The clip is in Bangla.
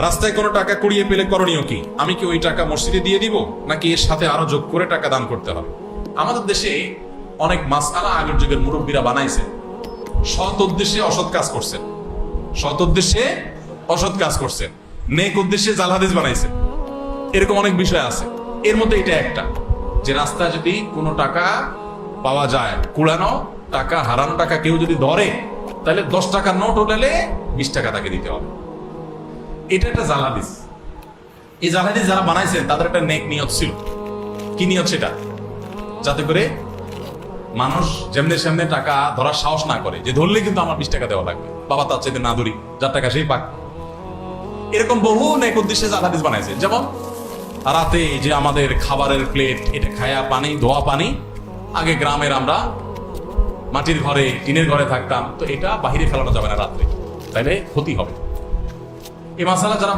রাস্তায় কোনো টাকা কুড়িয়ে পেলে করণীয় কি? আমি কি ওই টাকা মসজিদে দিয়ে দিব, নাকি এর সাথে আরো যোগ করে টাকা দান করতে হবে? আমাদের দেশে অনেক মাসআলা আগের যুগের মুরব্বীরা বানাইছে, সৎ উদ্দেশ্যে অসৎ কাজ করছেন, সৎ উদ্দেশ্যে অসৎ কাজ করছেন, নেক উদ্দেশ্যে জাল হাদিস বানাইছে। এরকম অনেক বিষয় আছে, এর মধ্যে এটা একটা, যে রাস্তায় যদি কোনো টাকা পাওয়া যায়, কুড়ানো টাকা, হারানো টাকা কেউ যদি ধরে, তাহলে 10 টাকার নোট উঠালে 20 টাকা তাকে দিতে হবে। এটা একটা জাল হাদিস। এই জাল হাদিস যারা বানাইছেন তাদের একটা নেক নিয়ত ছিল। কি নিয়ত সেটা? যাতে করে মানুষ যেমনে সেমনে টাকা ধরার সাহস না করে, যে ধরলে কিন্তু আমার 20 টাকা দেওয়া লাগবে, বাবা তার চাইতে না ধরি, যার টাকা সেই পাক। এরকম বহু নেক উদ্দেশ্যে জাল হাদিস বানাইছে। যেমন রাতে যে আমাদের খাবারের প্লেট, এটা খায়া পানি, ধোয়া পানি, আগে গ্রামের আমরা মাটির ঘরে, টিনের ঘরে থাকতাম, তো এটা বাহিরে ফেলানো যাবে না রাত্রে, তাইলে ক্ষতি হবে। এই মাসালা যারা